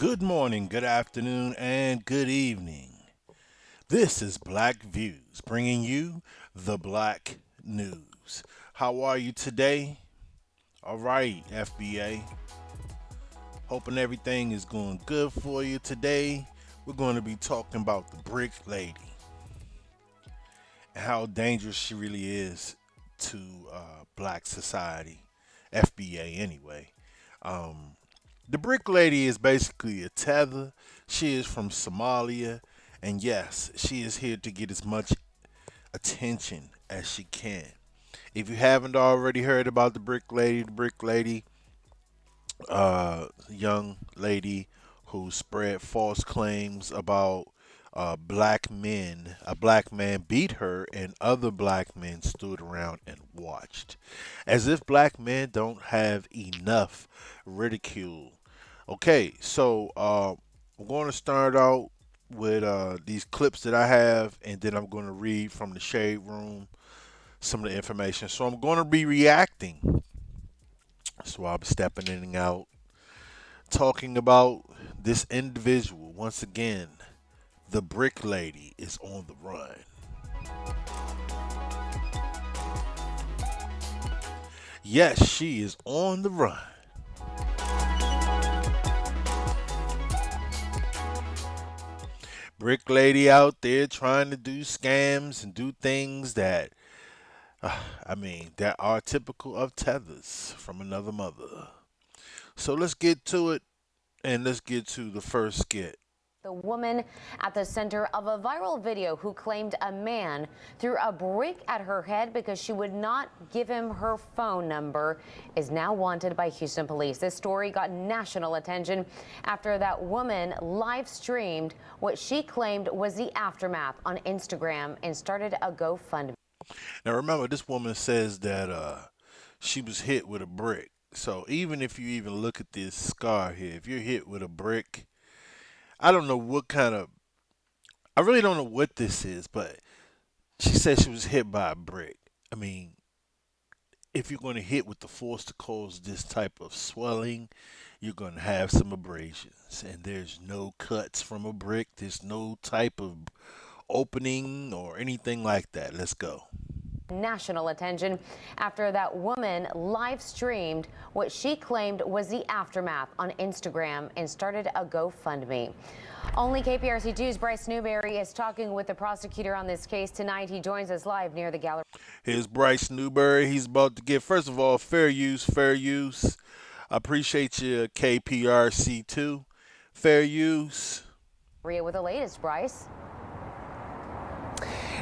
Good morning, good afternoon, and good evening. This is Black Views, bringing you the Black News. How are you today? All right, FBA. Hoping everything is going good for you today. We're going to be talking about the brick lady and how dangerous she really is to black society. FBA, anyway. Um, The Brick Lady is basically a tether. She is from Somalia, and yes, she is here to get as much attention as she can. If you haven't already heard about the Brick Lady, young lady who spread false claims about black men. A black man beat her, and other black men stood around and watched, as if black men don't have enough ridicule. Okay, so I'm going to start out with these clips that I have, and then I'm going to read from the shade room some of the information. So I'm going to be reacting. So I'll be stepping in and out, talking about this individual. Once again, the Brick Lady is on the run. Yes, she is on the run. Brick Lady out there trying to do scams and do things that that are typical of tethers from another mother. So let's get to it, and let's get to the first skit. The woman at the center of a viral video who claimed a man threw a brick at her head because she would not give him her phone number is now wanted by Houston police. This story got national attention after that woman live streamed what she claimed was the aftermath on Instagram and started a GoFundMe. Now remember, this woman says that she was hit with a brick. So even if you even look at this scar here, if you're hit with a brick, I don't know what kind of, I really don't know what this is, but she said she was hit by a brick. I mean, if you're going to hit with the force to cause this type of swelling, you're going to have some abrasions. And there's no cuts from a brick, there's no type of opening or anything like that. Let's go. National attention after that woman live streamed what she claimed was the aftermath on Instagram and started a GoFundMe. Only KPRC2's Bryce Newberry is talking with the prosecutor on this case tonight. He joins us live near the gallery. Here's Bryce Newberry. He's about to get, first of all, fair use, fair use. I appreciate you, KPRC2. Fair use. With the latest, Bryce.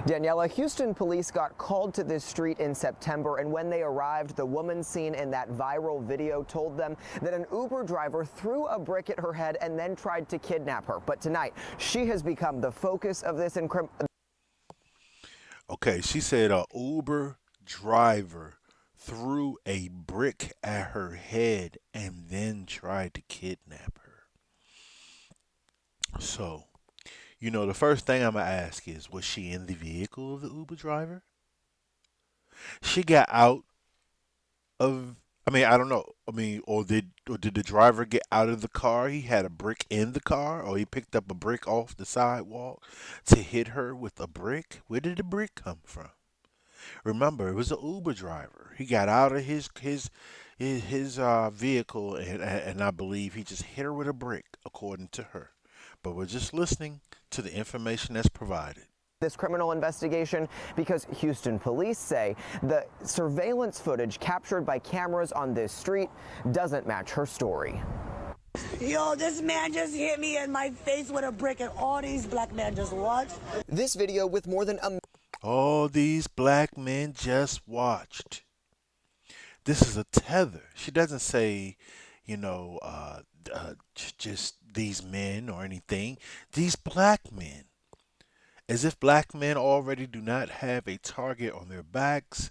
Daniela, Houston police got called to this street in September, and when they arrived, the woman seen in that viral video told them that an Uber driver threw a brick at her head and then tried to kidnap her. But tonight, she has become the focus of this Okay, she said a Uber driver threw a brick at her head and then tried to kidnap her. So, the first thing I'm going to ask is, was she in the vehicle of the Uber driver? She got out of, I don't know. Or did the driver get out of the car? He had a brick in the car, or he picked up a brick off the sidewalk to hit her with a brick? Where did the brick come from? Remember, it was an Uber driver. He got out of his vehicle, and I believe he just hit her with a brick, according to her. But we're just listening to the information that's provided. this criminal investigation because Houston police say the surveillance footage captured by cameras on this street doesn't match her story. Yo, this man just hit me in my face with a brick, and all these black men just watched. This video with more than a All these black men just watched. This is a tether. She doesn't say, just these men or anything. These black men. As if black men already do not have a target on their backs.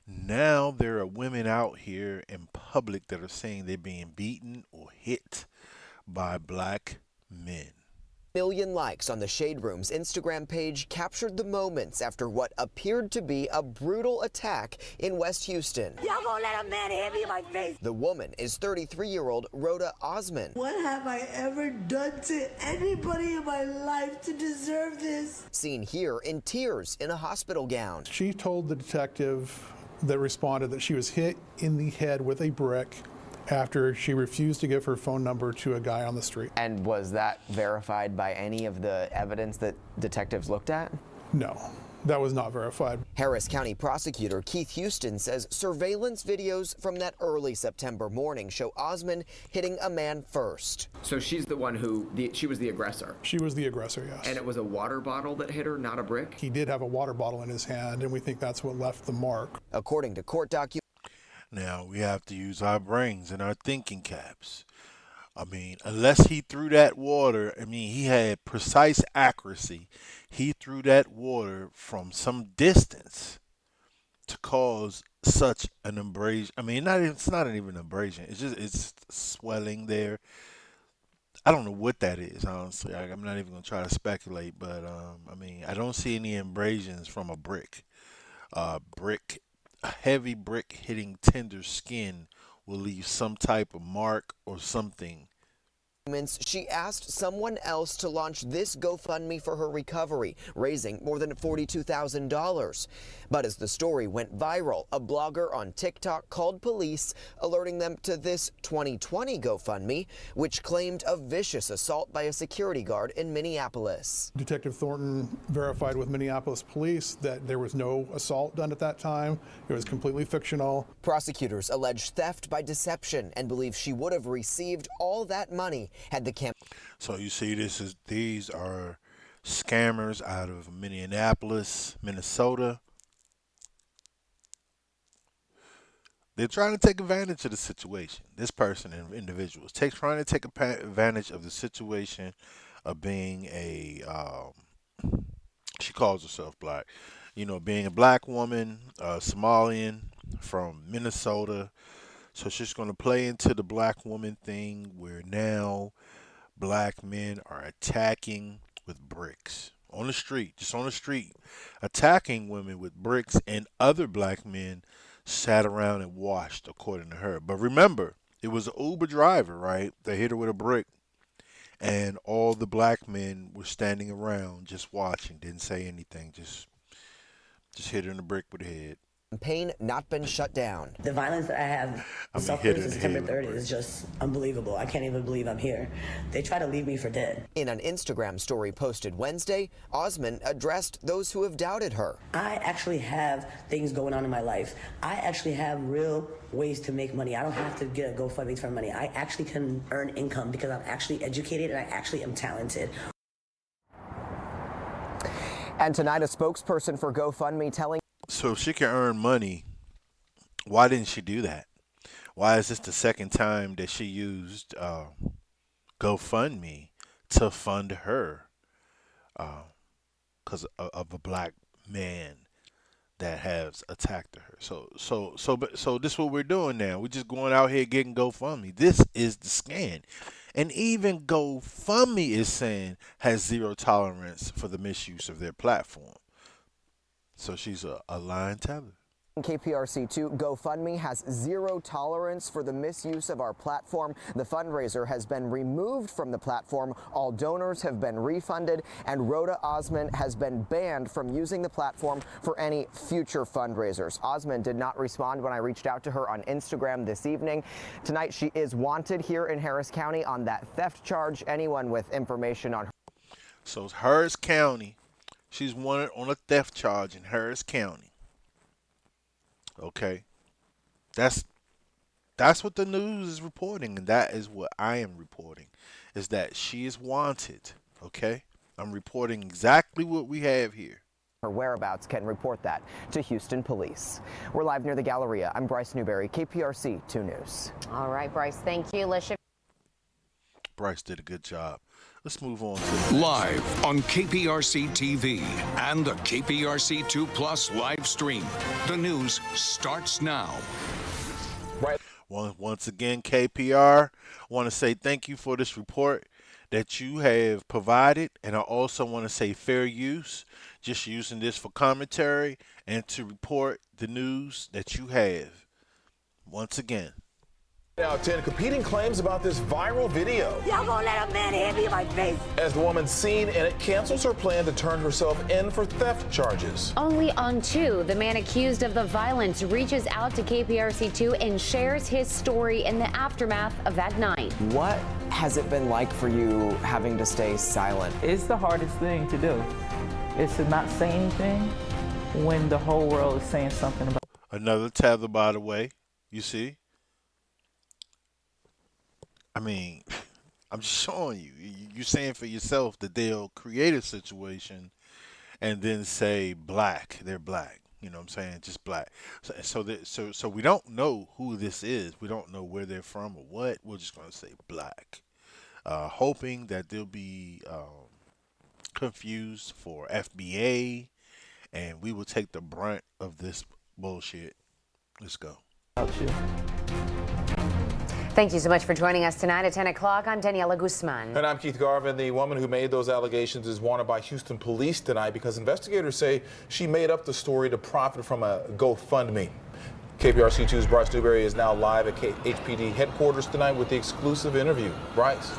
Now there are women out here in public that are saying they're being beaten or hit by black men. Million likes on the Shade Room's Instagram page captured the moments after what appeared to be a brutal attack in West Houston. Y'all gonna let a man hit me in my face? The woman is 33-year-old Roda Osman. What have I ever done to anybody in my life to deserve this? Seen here in tears in a hospital gown. She told the detective that responded that she was hit in the head with a brick after she refused to give her phone number to a guy on the street. And was that verified by any of the evidence that detectives looked at? No, that was not verified. Harris County prosecutor Keith Houston says surveillance videos from that early September morning show Osman hitting a man first. So she's the one she was the aggressor? She was the aggressor, yes. And it was a water bottle that hit her, not a brick? He did have a water bottle in his hand, and we think that's what left the mark. According to court documents. Now, we have to use our brains and our thinking caps. I mean, unless he threw that water, I mean, he had precise accuracy. He threw that water from some distance to cause such an abrasion. I mean, it's not even an abrasion. It's swelling there. I don't know what that is, honestly. I'm not even going to try to speculate, but, I mean, I don't see any abrasions from a brick. A heavy brick hitting tender skin will leave some type of mark or something. She asked someone else to launch this GoFundMe for her recovery, raising more than $42,000. But as the story went viral, a blogger on TikTok called police, alerting them to this 2020 GoFundMe, which claimed a vicious assault by a security guard in Minneapolis. Detective Thornton verified with Minneapolis police that there was no assault done at that time. It was completely fictional. Prosecutors allege theft by deception and believe she would have received all that money had the campaign. So you see, these are scammers out of Minneapolis, Minnesota. They're trying to take advantage of the situation. This person and individual is trying to take advantage of the situation of being she calls herself black, being a black woman, Somalian from Minnesota. So she's going to play into the black woman thing where now black men are attacking with bricks on the street, just on the street, attacking women with bricks, and other black men sat around and watched, according to her. But remember, it was an Uber driver, right? They hit her with a brick, and all the black men were standing around just watching, didn't say anything, just hit her in the brick with the head. Campaign not been shut down. The violence that I have suffered since September 30th is just unbelievable. I can't even believe I'm here. They try to leave me for dead. In an Instagram story posted Wednesday, Osman addressed those who have doubted her. I actually have things going on in my life. I actually have real ways to make money. I don't have to get a GoFundMe for money. I actually can earn income because I'm actually educated and I actually am talented. And tonight, a spokesperson for GoFundMe telling. So if she can earn money, why didn't she do that? Why is this the second time that she used GoFundMe to fund her because of a black man that has attacked her? So this is what we're doing now. We're just going out here getting GoFundMe. This is the scan. And even GoFundMe is saying has zero tolerance for the misuse of their platform. So she's a lying teller. KPRC2 GoFundMe has zero tolerance for the misuse of our platform. The fundraiser has been removed from the platform. All donors have been refunded, and Roda Osman has been banned from using the platform for any future fundraisers. Osman did not respond when I reached out to her on Instagram this evening. Tonight, she is wanted here in Harris County on that theft charge. Anyone with information on her. So it's Harris County. She's wanted on a theft charge in Harris County. Okay, that's what the news is reporting, and that is what I am reporting, is that she is wanted. Okay, I'm reporting exactly what we have here. Her whereabouts can report that to Houston police. We're live near the Galleria. I'm Bryce Newberry, KPRC 2 News. All right, Bryce, thank you. Let's shift. Bryce did a good job. Let's move on to live on KPRC TV and the KPRC 2 Plus live stream. The news starts now. Once again, KPR, I want to say thank you for this report. that you have provided, and I also want to say fair use, just using this for commentary and to report the news that you have. Once again, Now, 10 competing claims about this viral video. Y'all gonna let a man hit me in my face? As the woman seen in it cancels her plan to turn herself in for theft charges. Only on two, the man accused of the violence reaches out to KPRC2 and shares his story in the aftermath of that night. What has it been like for you having to stay silent? It's the hardest thing to do. It's to not say anything when the whole world is saying something about another tether, by the way, you see? I mean, I'm just showing you. You're saying for yourself that they'll create a situation and then say black. They're black. You know what I'm saying? Just black. So we don't know who this is. We don't know where they're from or what. We're just going to say black. Hoping that they'll be confused for FBA and we will take the brunt of this bullshit. Let's go. you. Thank you so much for joining us tonight at 10 o'clock. I'm Daniela Guzman. And I'm Keith Garvin. The woman who made those allegations is wanted by Houston police tonight because investigators say she made up the story to profit from a GoFundMe. KPRC2's Bryce Newberry is now live at HPD headquarters tonight with the exclusive interview. Bryce.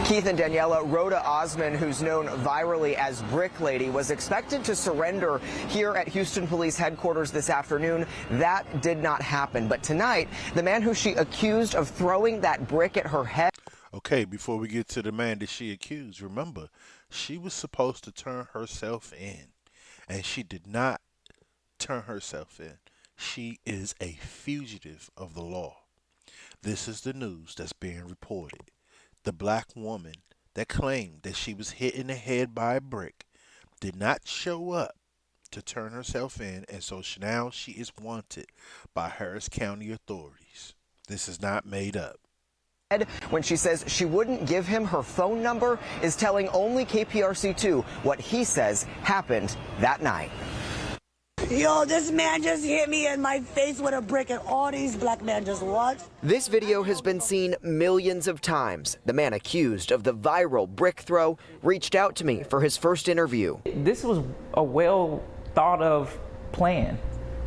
Keith and Daniela, Rhoda Osman, who's known virally as Brick Lady, was expected to surrender here at Houston Police Headquarters this afternoon. That did not happen. But tonight, the man who she accused of throwing that brick at her head. Okay, before we get to the man that she accused, remember, she was supposed to turn herself in, and she did not turn herself in. She is a fugitive of the law. This is the news that's being reported. The black woman that claimed that she was hit in the head by a brick did not show up to turn herself in, and so now she is wanted by Harris County authorities. This is not made up. When she says she wouldn't give him her phone number, is telling only KPRC2 what he says happened that night. Yo, this man just hit me in my face with a brick and all these black men just watched. This video has been seen millions of times. The man accused of the viral brick throw reached out to me for his first interview. This was a well thought of plan,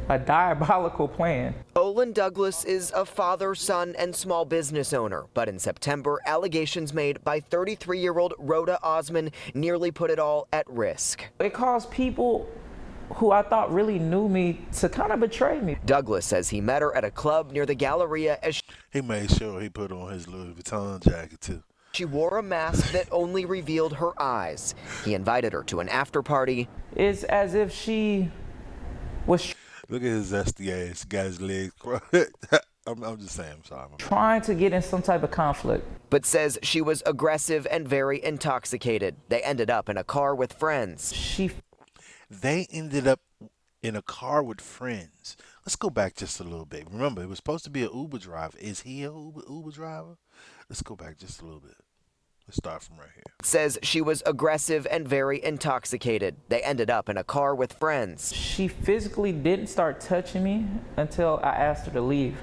a diabolical plan. Olin Douglas is a father, son, and small business owner. But in September, allegations made by 33-year-old Rhoda Osman nearly put it all at risk. It caused people who I thought really knew me to kind of betray me. Douglas says he met her at a club near the Galleria as he made sure he put on his Louis Vuitton jacket too. She wore a mask that only revealed her eyes. He invited her to an after party. It's as if she was Look at his zesty ass, got his legs crossed. I'm just saying, I'm sorry. trying to get in some type of conflict. But says she was aggressive and very intoxicated. They ended up in a car with friends. They ended up in a car with friends. Let's go back just a little bit. Remember, it was supposed to be an Uber driver. Is he an Uber driver? Let's go back just a little bit. Let's start from right here. Says she was aggressive and very intoxicated. They ended up in a car with friends. She physically didn't start touching me until I asked her to leave.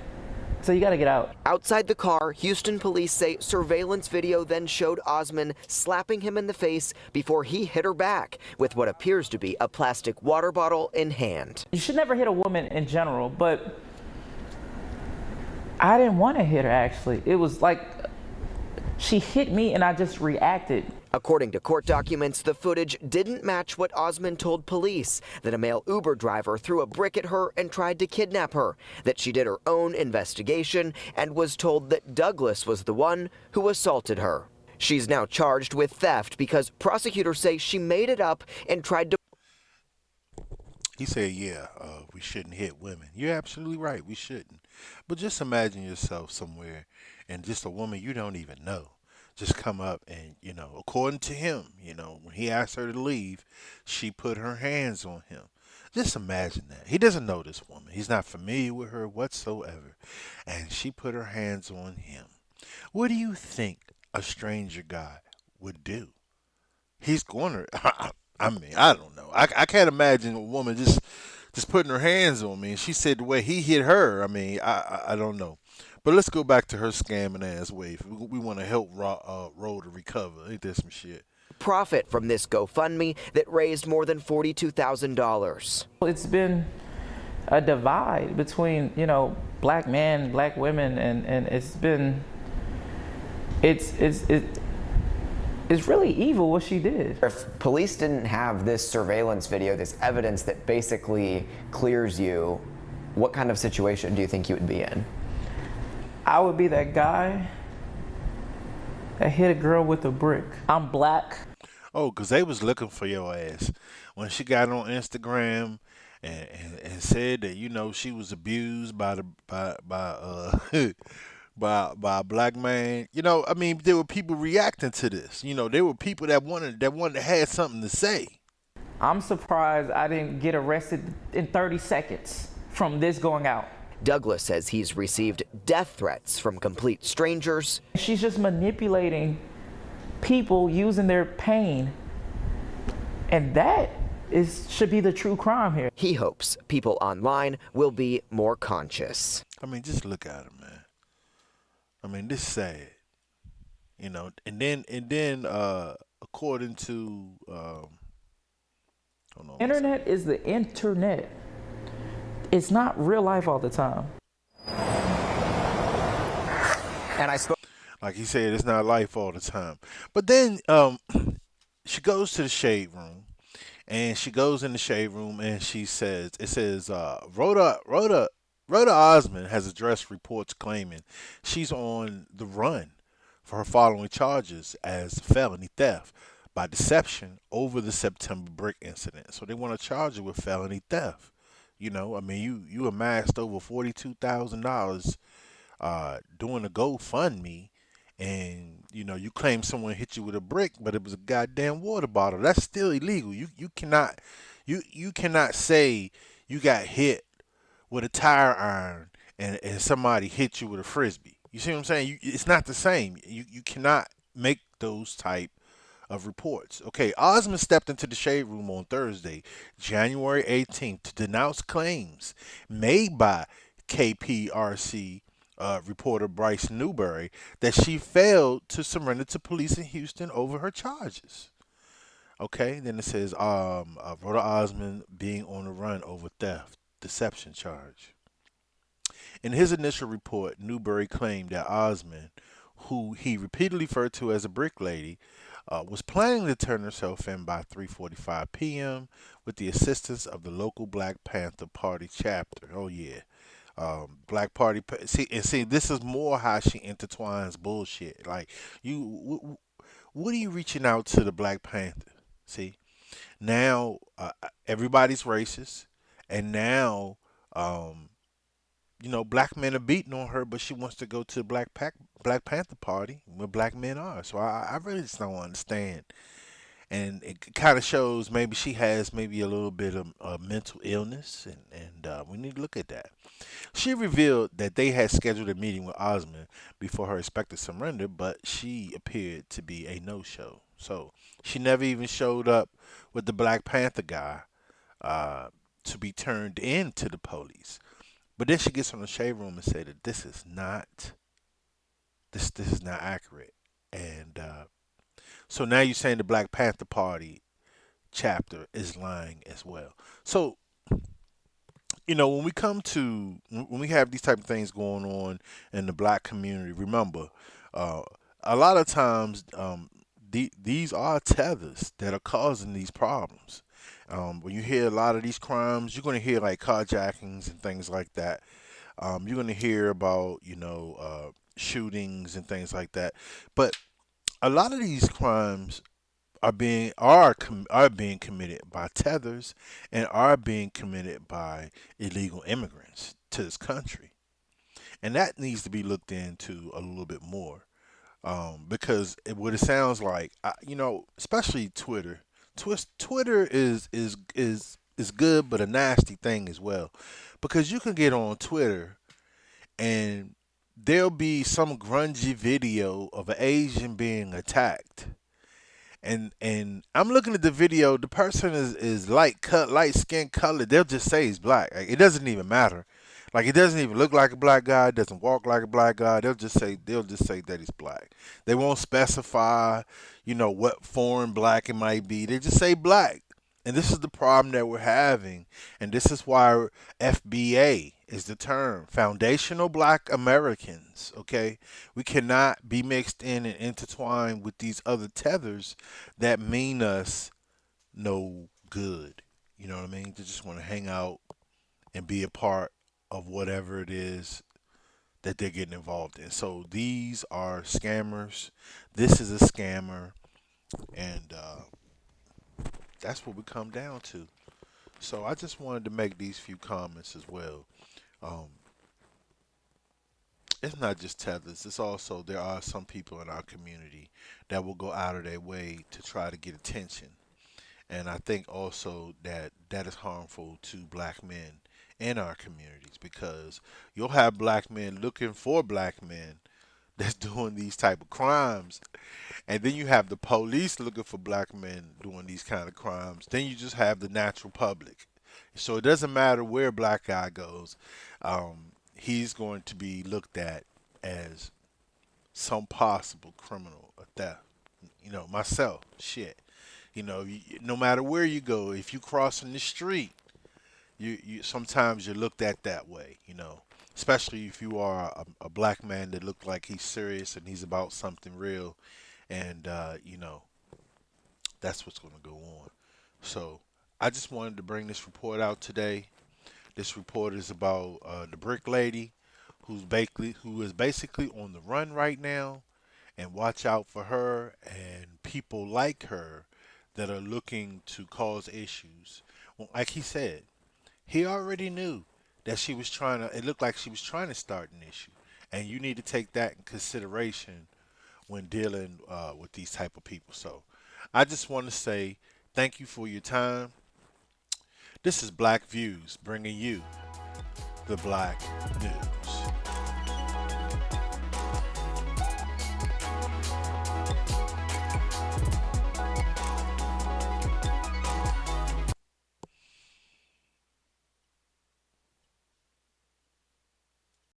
So you gotta get out. Outside the car, Houston police say surveillance video then showed Osman slapping him in the face before he hit her back with what appears to be a plastic water bottle in hand. You should never hit a woman in general, but I didn't want to hit her actually. It was like she hit me and I just reacted. According to court documents, the footage didn't match what Osman told police, that a male Uber driver threw a brick at her and tried to kidnap her, that she did her own investigation and was told that Douglas was the one who assaulted her. She's now charged with theft because prosecutors say she made it up and tried to. He said, yeah, we shouldn't hit women. You're absolutely right, we shouldn't. But just imagine yourself somewhere and just a woman you don't even know just come up and, according to him, when he asked her to leave, she put her hands on him. Just imagine that. He doesn't know this woman. He's not familiar with her whatsoever. And she put her hands on him. What do you think a stranger guy would do? He's going to, I mean, I don't know. I can't imagine a woman just putting her hands on me. And she said the way he hit her, I mean, I don't know. But let's go back to her scamming ass wave. We want to help Roda recover. Ain't that some shit? Profit from this GoFundMe that raised more than $42,000. It's been a divide between, black men, black women, and it's really evil what she did. If police didn't have this surveillance video, this evidence that basically clears you, what kind of situation do you think you would be in? I would be that guy that hit a girl with a brick. I'm black. Oh, because they was looking for your ass. When she got on Instagram and said that, she was abused by by a black man. There were people reacting to this. There were people that wanted to have something to say. I'm surprised I didn't get arrested in 30 seconds from this going out. Douglas says he's received death threats from complete strangers. She's just manipulating people using their pain, and that should be the true crime here. He hopes people online will be more conscious. Just look at him, man. This is sad, And then according to Internet is the internet. It's not real life all the time. And I spoke. Like he said, it's not life all the time. But then she goes to the shade room, and she goes in the shade room, and it says, Rhoda Osmond has addressed reports claiming she's on the run for her following charges as felony theft by deception over the September brick incident. So they want to charge her with felony theft. You amassed over $42,000 doing a GoFundMe, and you claim someone hit you with a brick, but it was a goddamn water bottle. That's still illegal. You cannot say you got hit with a tire iron and somebody hit you with a frisbee. You see what I'm saying? It's not the same. You cannot make those type of reports. Okay, Osmond stepped into the shade room on Thursday, January 18th, to denounce claims made by KPRC reporter Bryce Newberry that she failed to surrender to police in Houston over her charges. Okay, then it says Rhoda Osmond being on the run over theft, deception charge. In his initial report, Newberry claimed that Osmond, who he repeatedly referred to as a brick lady, was planning to turn herself in by 3:45 p.m. with the assistance of the local Black Panther Party chapter. Oh yeah, Black Party. See, this is more how she intertwines bullshit. Like what are you reaching out to the Black Panther? See, now everybody's racist, and now black men are beating on her, but she wants to go to the Black Panther Party where black men are. So I really just don't understand. And it kind of shows maybe she has maybe a little bit of mental illness, and we need to look at that. She revealed that they had scheduled a meeting with Osmond before her expected surrender, but she appeared to be a no-show. So she never even showed up with the Black Panther guy to be turned in to the police. But then she gets on the shade room and say that this is not accurate. And so now you're saying the Black Panther Party chapter is lying as well. So when we have these type of things going on in the black community, remember, a lot of times these are tethers that are causing these problems. When you hear a lot of these crimes, you're going to hear like carjackings and things like that. You're going to hear about shootings and things like that. But a lot of these crimes are being committed by tethers and are being committed by illegal immigrants to this country, and that needs to be looked into a little bit more, because what it sounds like, especially Twitter. Twitter is good, but a nasty thing as well, because you can get on Twitter and there'll be some grungy video of an Asian being attacked. And I'm looking at the video. The person is light skin color. They'll just say he's black. Like, it doesn't even matter. Like, he doesn't even look like a black guy, doesn't walk like a black guy. They'll just say that he's black. They won't specify, what foreign black it might be. They just say black. And this is the problem that we're having. And this is why FBA is the term, foundational black Americans, okay? We cannot be mixed in and intertwined with these other tethers that mean us no good. You know what I mean? They just want to hang out and be a part of whatever it is that they're getting involved in. So these are scammers. This is a scammer, and that's what we come down to. So I just wanted to make these few comments as well. Um, it's not just tethers. It's also there are some people in our community that will go out of their way to try to get attention. And I think also that that is harmful to black men in our communities because you'll have black men looking for black men that's doing these type of crimes, and then you have the police looking for black men doing these kind of crimes. Then you just have the natural public. So it doesn't matter where black guy goes, he's going to be looked at as some possible criminal or theft. Myself, shit. No matter where you go, if you crossing the street, you sometimes you're looked at that way. Especially if you are a black man that look like he's serious and he's about something real, and that's what's going to go on. So I just wanted to bring this report out today. This report is about the brick lady who is basically on the run right now, and watch out for her and people like her that are looking to cause issues. Well, like he said, he already knew that she was trying to, it looked like she was trying to start an issue. And you need to take that in consideration when dealing with these type of people. So I just want to say thank you for your time. This is Black Views bringing you the Black News.